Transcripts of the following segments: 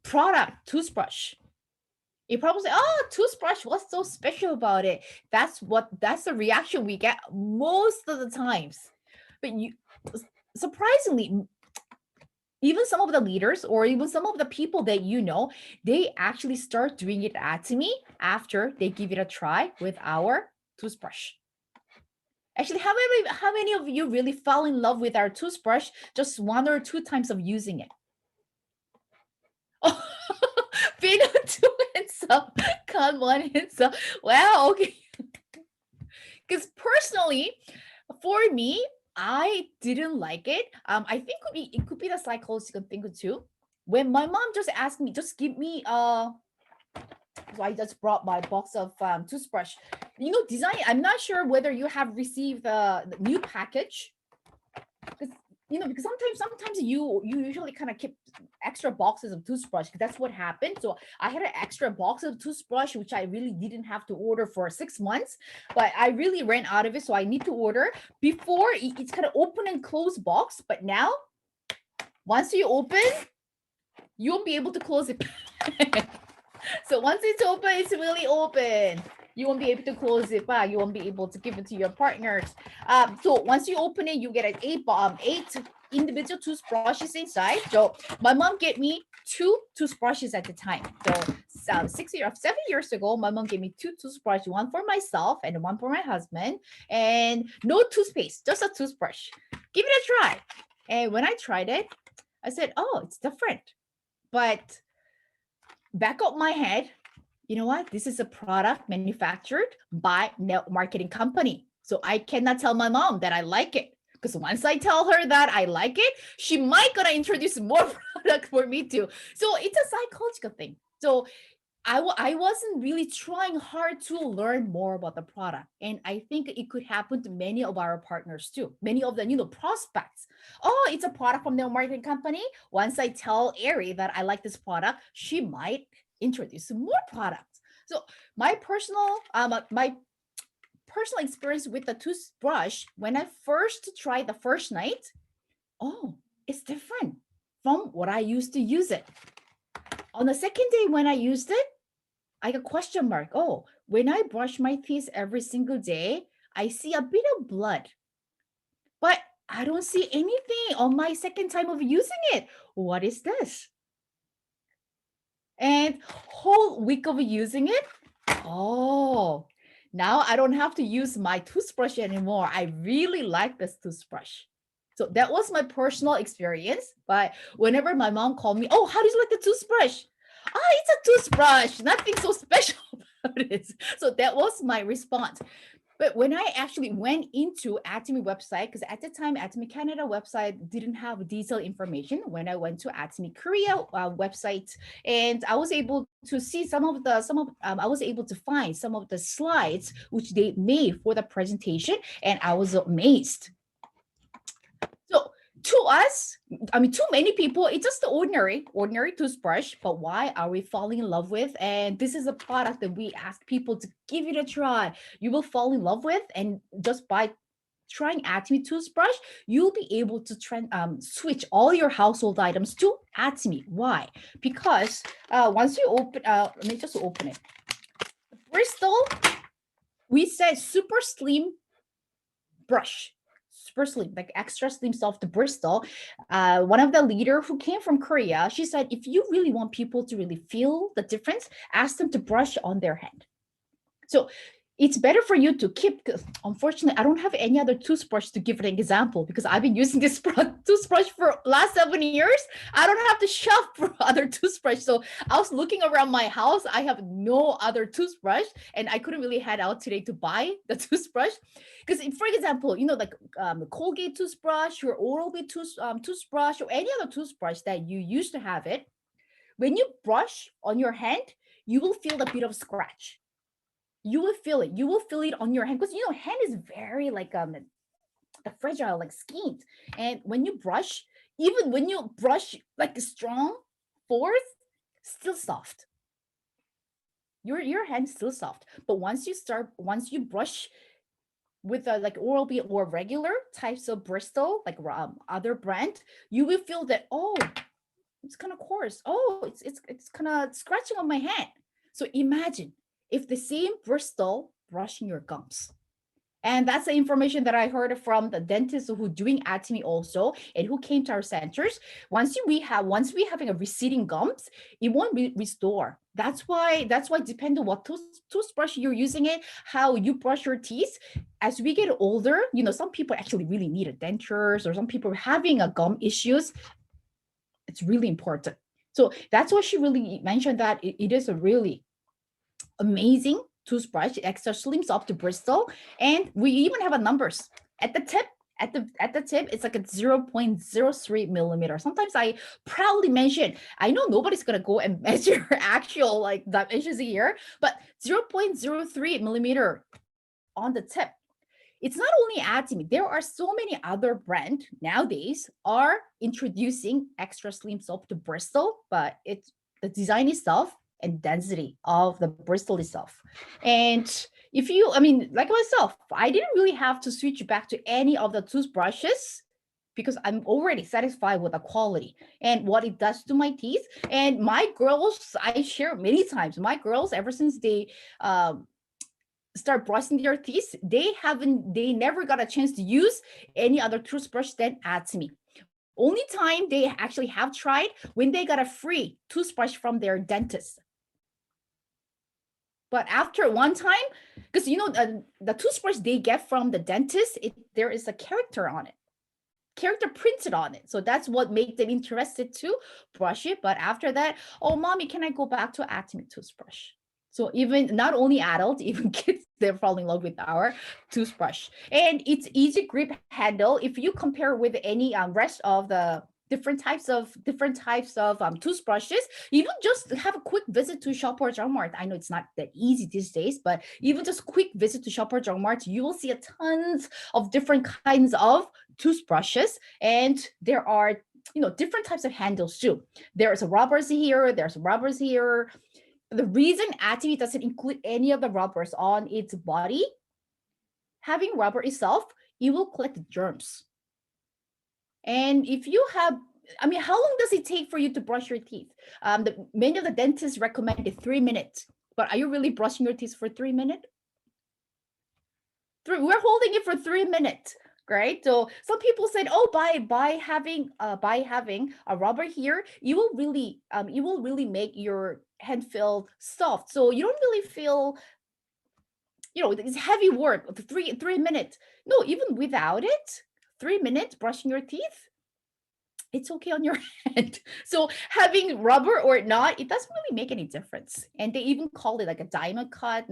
product, toothbrush. You probably say, "Oh, toothbrush, what's so special about it?" That's the reaction we get most of the times. But surprisingly, even some of the leaders or even some of the people that you know, they actually start doing it at me after they give it a try with our toothbrush. Actually, how many of you really fell in love with our toothbrush just one or two times of using it? Oh, Pino two hands up, Con one hands up. Wow, okay. Because personally, for me, I didn't like it. I think it could be the psychological thing too. When my mom just asked me, just give me so I just brought my box of toothbrush. Design. I'm not sure whether you have received the new package, because because sometimes you usually kind of keep extra boxes of toothbrush. That's what happened. So I had an extra box of toothbrush which I really didn't have to order for 6 months, but I really ran out of it, so I need to order. Before it's kind of open and close box, but now once you open, you won't be able to close it. So once it's open, it's really open. You won't be able to close it back. You won't be able to give it to your partners. So once you open it, you get an eight individual toothbrushes inside. So my mom gave me two toothbrushes at the time. So 7 years ago, my mom gave me two toothbrushes, one for myself and one for my husband, and no toothpaste, just a toothbrush. Give it a try. And when I tried it, I said, "Oh, it's different." But back of my head, you know what? This is a product manufactured by marketing company. So I cannot tell my mom that I like it. Because once I tell her that I like it, she might gonna introduce more product for me too. So it's a psychological thing. So I wasn't really trying hard to learn more about the product. And I think it could happen to many of our partners too. Many of the prospects. Oh, it's a product from the marketing company. Once I tell Aeri that I like this product, she might introduce more products. So my personal experience with the toothbrush, when I first tried the first night, oh, it's different from what I used to use it. On the second day when I used it, I got question mark. Oh, when I brush my teeth every single day, I see a bit of blood, but I don't see anything on my second time of using it. What is this? And whole week of using it, oh, now I don't have to use my toothbrush anymore. I really like this toothbrush. So that was my personal experience. But whenever my mom called me, "Oh, how do you like the toothbrush?" "Ah, it's a toothbrush. Nothing so special about it." So that was my response. But when I actually went into Atomy website, because at the time Atomy Canada website didn't have detailed information. When I went to Atomy Korea website, and I was able to see I was able to find some of the slides which they made for the presentation, and I was amazed. So to us, I mean, to many people, it's just the ordinary toothbrush. But why are we falling in love with? And this is a product that we ask people to give it a try. You will fall in love with, and just by trying Atomy toothbrush, you'll be able to switch all your household items to Atomy. Why? Because once you open, let me just open it. Bristol, we said super slim brush, super slim, like extra slim soft Bristol. One of the leader who came from Korea, she said, if you really want people to really feel the difference, ask them to brush on their hand. So it's better for you to keep. Unfortunately, I don't have any other toothbrush to give an example because I've been using this toothbrush for last 7 years. I don't have to shop for other toothbrush. So I was looking around my house. I have no other toothbrush, and I couldn't really head out today to buy the toothbrush. Because, for example, like Colgate toothbrush or Oral-B toothbrush or any other toothbrush that you used to have it, when you brush on your hand, you will feel a bit of scratch. You will feel it. You will feel it on your hand because hand is very like a fragile like skin, and when you brush, even when you brush like strong force, still soft. Your hand's still soft, but once you brush with like Oral-B or regular types of Bristol, like other brand, you will feel that, oh, it's kind of coarse. Oh, it's kind of scratching on my hand. So imagine if the same bristle brushing your gums. And that's the information that I heard from the dentists who doing Atomy also, and who came to our centers. Once we having a receding gums, it won't restore. That's why depending on what toothbrush you're using it, how you brush your teeth. As we get older, some people actually really need a dentures, or some people are having a gum issues. It's really important. So that's why she really mentioned that it is a really amazing toothbrush, extra slim, soft to bristle, and we even have a numbers at the tip. At the tip, it's like a 0.03 millimeter. Sometimes I proudly mention, I know nobody's gonna go and measure actual like dimensions here, but 0.03 millimeter on the tip. It's not only Atomy. There are so many other brands nowadays are introducing extra slim soap to bristle, but it's the design itself and density of the bristle itself. And if you, like myself, I didn't really have to switch back to any of the toothbrushes because I'm already satisfied with the quality and what it does to my teeth. And my girls, I share many times, my girls, ever since they start brushing their teeth, they never got a chance to use any other toothbrush than Atomy. Only time they actually have tried when they got a free toothbrush from their dentist. But after one time, because the toothbrush they get from the dentist, there is a character on it, character printed on it. So that's what made them interested to brush it. But after that, oh, mommy, can I go back to Atomy toothbrush? So even not only adults, even kids, they're falling in love with our toothbrush. And it's easy grip handle. If you compare with any rest of the different types of toothbrushes, even just have a quick visit to Shop or Jeong. I know it's not that easy these days, but even just quick visit to Shop or Jeong, you will see a tons of different kinds of toothbrushes, and there are different types of handles too. There's rubbers here, there's rubbers here. The reason Atomy doesn't include any of the rubbers on its body, having rubber itself, it will collect germs. And if you have, how long does it take for you to brush your teeth? Many of the dentists recommended 3 minutes, but are you really brushing your teeth for 3 minutes? We're holding it for 3 minutes. Right, so some people said, oh, by having a rubber here, you will really make your hand feel soft, so you don't really feel it's heavy work. 3 minutes. No, even without it, 3 minutes brushing your teeth, it's okay on your hand. So having rubber or not, it doesn't really make any difference. And they even call it like a diamond cut,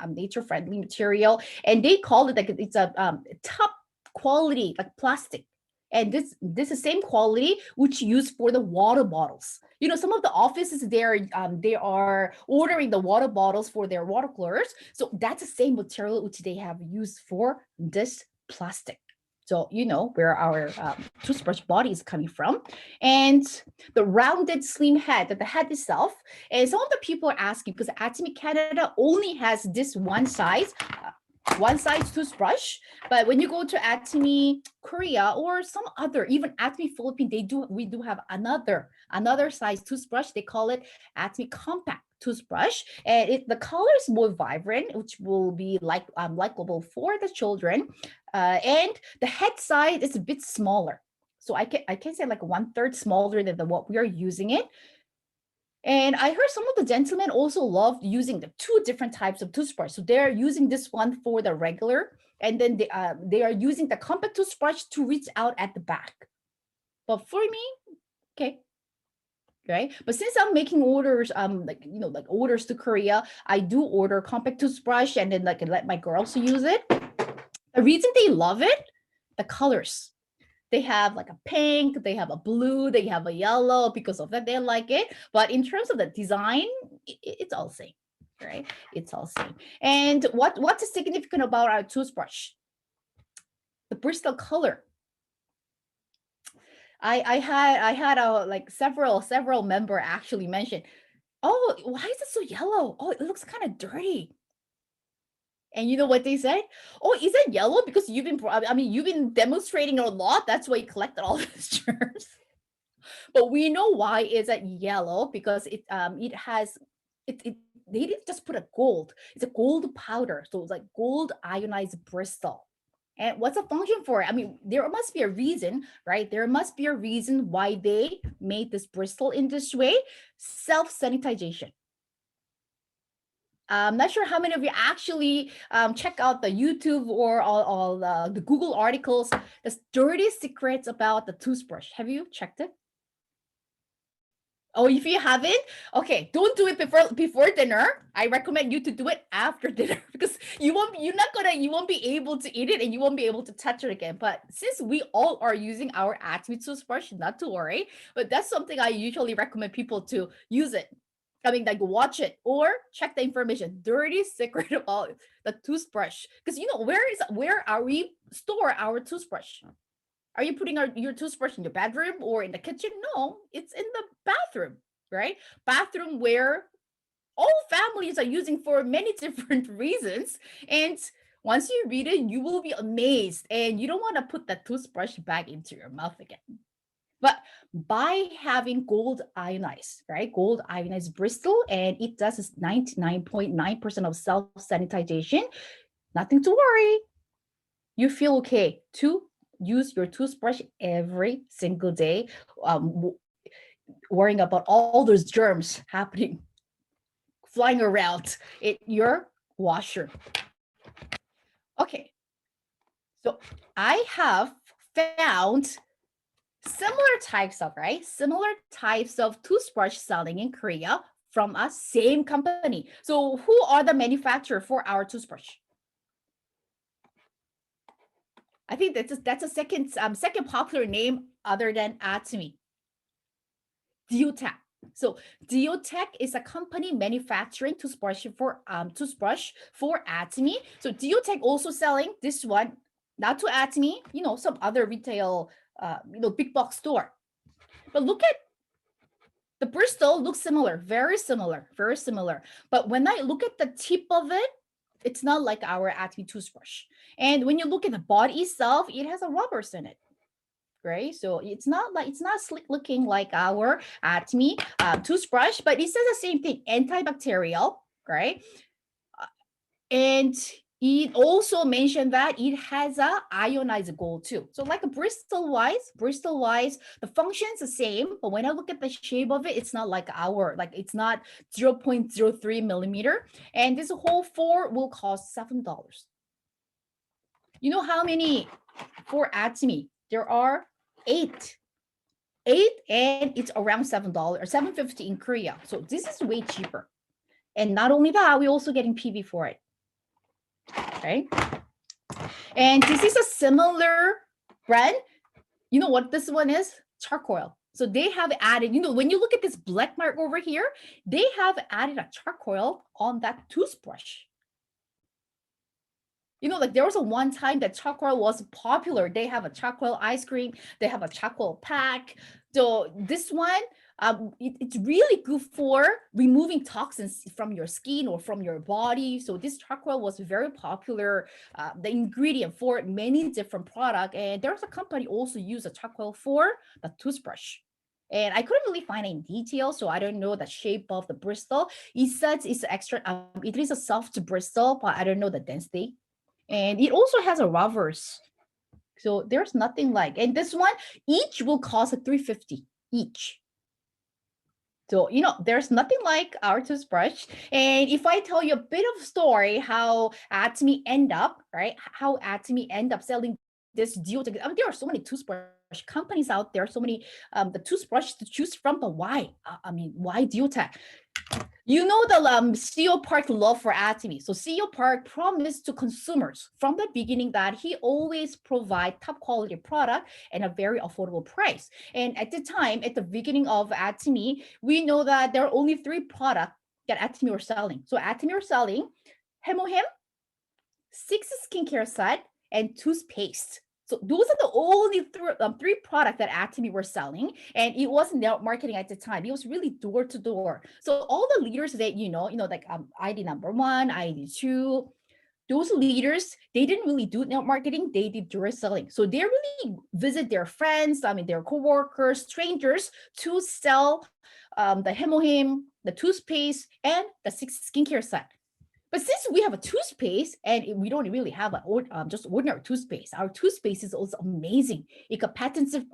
nature-friendly material, and they call it like it's a top quality like plastic. And this is the same quality which used for the water bottles. Some of the offices there, they are ordering the water bottles for their water coolers. So that's the same material which they have used for this plastic. So where our toothbrush body is coming from. And the rounded slim head, the head itself. And some of the people are asking, because Atomy Canada only has this one size toothbrush, but when you go to Atomy Korea or some other, even Atomy Philippines, we do have another size toothbrush. They call it Atomy Compact toothbrush, and the color is more vibrant, which will be likable for the children, and the head size is a bit smaller. So I can say like 1/3 smaller than what we are using it. And I heard some of the gentlemen also love using the 2 different types of toothbrush. So they're using this one for the regular, and then they are using the compact toothbrush to reach out at the back. But for me, okay. Right. But since I'm making orders, like orders to Korea, I do order compact toothbrush and then let my girls use it. The reason they love it, the colors. They have like a pink, they have a blue, they have a yellow. Because of that, they like it. But in terms of the design, it's all the same, right? It's all the same. And what's significant about our toothbrush? The bristle color. I had several member actually mention, oh, why is it so yellow? Oh, it looks kind of dirty. And you know what they said? Oh, is it yellow because you've been demonstrating a lot? That's why you collected all these germs. But we know why is that yellow, because it has they didn't just put a gold. It's a gold powder. So it's like gold ionized Bristol. And what's the function for it? I mean, there must be a reason, right? There must be a reason why they made this Bristol in this way. Self-sanitization. I'm not sure how many of you actually check out the YouTube or all the Google articles. The dirty secrets about the toothbrush. Have you checked it? Oh, if you haven't, okay, don't do it before dinner. I recommend you to do it after dinner because you won't be able to eat it and you won't be able to touch it again. But since we all are using our Atomy toothbrush, not to worry. But that's something I usually recommend people to use it. I mean, like watch it or check the information. Dirty secret about the toothbrush. Because where are we store our toothbrush? Are you putting your toothbrush in your bedroom or in the kitchen? No, it's in the bathroom, right? Bathroom where all families are using for many different reasons. And once you read it, you will be amazed. And you don't want to put that toothbrush back into your mouth again. But by having gold ionized, right? Gold ionized Bristol, and it does 99.9% of self-sanitization, nothing to worry. You feel okay to use your toothbrush every single day, worrying about all those germs happening, flying around in your washer. Okay, so I have found similar types of toothbrush selling in Korea from a same company. So who are the manufacturer for our toothbrush? I think that's a second popular name other than Atomy. Diotech. So Diotech is a company manufacturing toothbrush for Atomy. So Diotech also selling this one, not to Atomy, some other retail, big box store. But look at the Bristol, looks similar, very similar, very similar. But when I look at the tip of it, it's not like our Atomy toothbrush. And when you look at the body itself, it has a rubbers in it, right? So it's not slick looking like our Atomy toothbrush, but it says the same thing, antibacterial, right? And it also mentioned that it has a ionized gold too. So like a Bristol wise, the function's the same, but when I look at the shape of it, it's not like it's not 0.03 millimeter. And this whole 4 will cost $7. You know how many for Atomy? There are 8, and it's around $7 or $7.50 in Korea. So this is way cheaper. And not only that, we're also getting PV for it. Okay. And this is a similar brand. You know what this one is? Charcoal. So they have added, when you look at this black mark over here, they have added a charcoal on that toothbrush. Like there was a one time that charcoal was popular. They have a charcoal ice cream. They have a charcoal pack. So this one, it's really good for removing toxins from your skin or from your body. So this charcoal was very popular, the ingredient for many different products. And there's a company also use a charcoal for the toothbrush. And I couldn't really find any details, so I don't know the shape of the Bristol. It says it's extra, it is a soft Bristol, but I don't know the density. And it also has a rubbers. So there's nothing like, and this one, each will cost $3.50 each. So, there's nothing like our toothbrush. And if I tell you a bit of story, how Atomy end up, right? How Atomy end up selling this Diotech. I mean, there are so many toothbrush companies out there, so many the toothbrush to choose from, but why? Why Diotech? The CEO Park love for Atomy. So CEO Park promised to consumers from the beginning that he always provide top quality product and a very affordable price. And at the time, at the beginning of Atomy, we know that there are only 3 products that Atomy were selling. So Atomy were selling Hemohim, 6 skincare set, and toothpaste. So those are the only 3 products that Atomy were selling, and it wasn't their marketing at the time. It was really door to door. So all the leaders that like ID number 1, ID 2, those leaders, they didn't really do network marketing, they did direct selling. So they really visit their friends, their coworkers, strangers to sell the Hemohim, the toothpaste, and the skincare set. But since we have a toothpaste and we don't really have just ordinary toothpaste, our toothpaste is also amazing. It got patented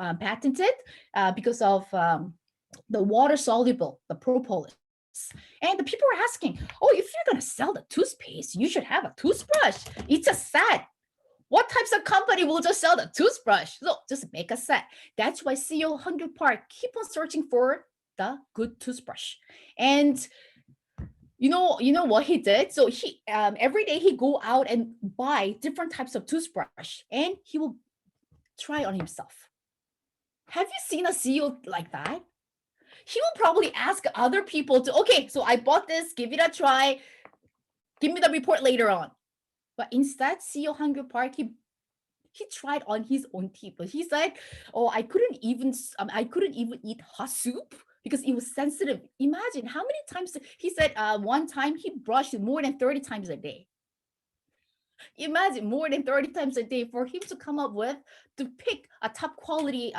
because of the water soluble, the propolis. And the people were asking, oh, if you're going to sell the toothpaste, you should have a toothbrush. It's a set. What types of company will just sell the toothbrush? So just make a set. That's why CEO Hungry Park keep on searching for the good toothbrush. And you know what he did? So he every day he go out and buy different types of toothbrush, and he will try on himself. Have you seen a CEO like that? He will probably ask other people to, okay, so I bought this, give it a try, give me the report later on. But instead, CEO Hungry Park, he tried on his own teeth. But he's like, oh, I couldn't even eat hot soup because it was sensitive. Imagine how many times he said one time he brushed more than 30 times a day. Imagine more than 30 times a day for him to come up with to pick a top quality,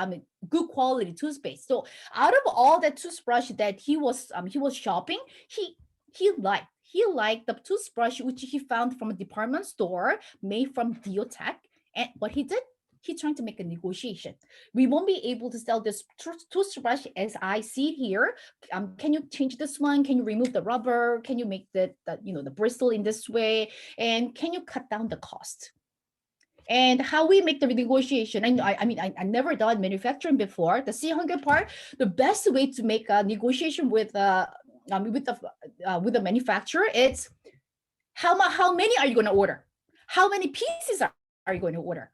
good quality toothpaste. So out of all the toothbrush that he was shopping, he liked the toothbrush which he found from a department store made from Diotech. And what he did, he trying to make a negotiation. We won't be able to sell this toothbrush as I see it here. Can you change this one? Can you remove the rubber? Can you make the bristle in this way? And can you cut down the cost? And how we make the negotiation. I never done manufacturing before. The CEO Hungry Park, the best way to make a negotiation with the manufacturer, it's how many are you going to order? How many pieces are you going to order?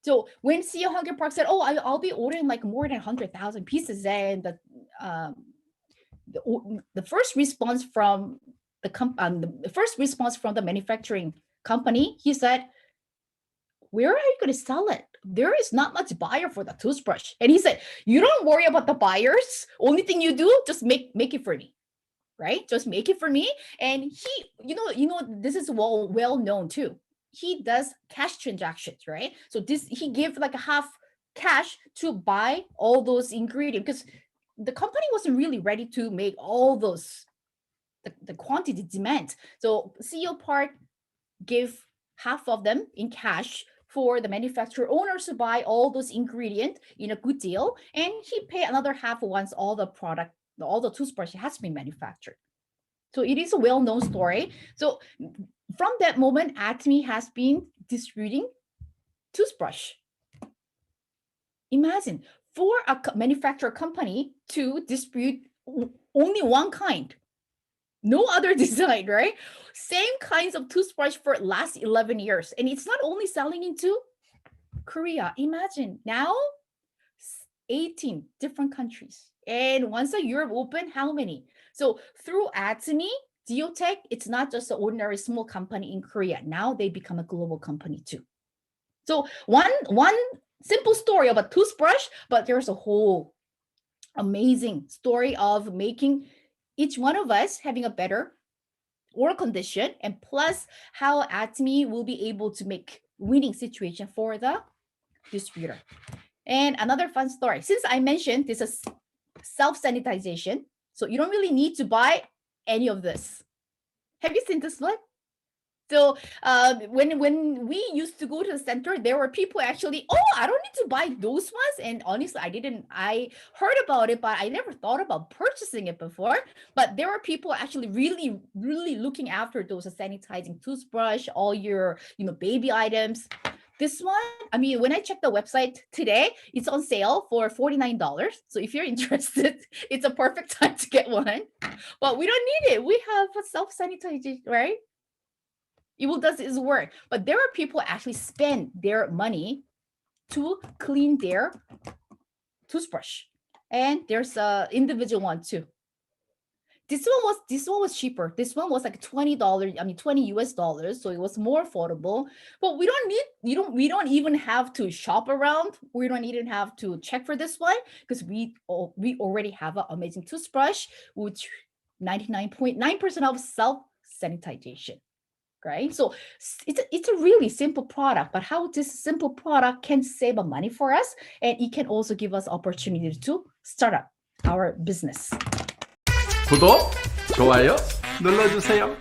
So when CEO Hungry Park said, "Oh, I'll be ordering like more than 100,000 pieces," and the first response from the manufacturing company, he said, "Where are you going to sell it? There is not much buyer for the toothbrush." And he said, "You don't worry about the buyers. Only thing you do, just make it for me, right? Just make it for me." And he, this is well known too. He does cash transactions, right? So he gave like a half cash to buy all those ingredients because the company wasn't really ready to make all those the quantity demand. So CEO Park gave half of them in cash for the manufacturer owners to buy all those ingredients in a good deal, and he pay another half once all the toothbrush has been manufactured. So it is a well-known story. So from that moment, Atomy has been distributing toothbrush. Imagine for a manufacturer company to distribute only one kind, no other design, right? Same kinds of toothbrush for last 11 years. And it's not only selling into Korea. Imagine now 18 different countries. And once the Europe open, how many? So through Atomy, Diotech, it's not just an ordinary small company in Korea. Now they become a global company too. So one simple story about toothbrush, but there's a whole amazing story of making each one of us having a better oral condition, and plus how Atomy will be able to make winning situation for the distributor. And another fun story, since I mentioned this is self-sanitization, so you don't really need to buy any of this. Have you seen this one? So when we used to go to the center, there were people actually, oh, I don't need to buy those ones. And honestly, I heard about it, but I never thought about purchasing it before. But there were people actually really, really looking after those sanitizing toothbrush, all your, baby items. This one, when I checked the website today, it's on sale for $49. So if you're interested, it's a perfect time to get one. But we don't need it. We have a self-sanitization, right? It will does its work. But there are people actually spend their money to clean their toothbrush. And there's a individual one too. This one was cheaper. This one was like $20, $20 US. So it was more affordable. But we don't even have to shop around. We don't even have to check for this one because we already have an amazing toothbrush, which 99.9% of self-sanitization. right? So it's a really simple product, but how this simple product can save money for us, and it can also give us opportunity to start up our business. 구독, 좋아요 눌러주세요.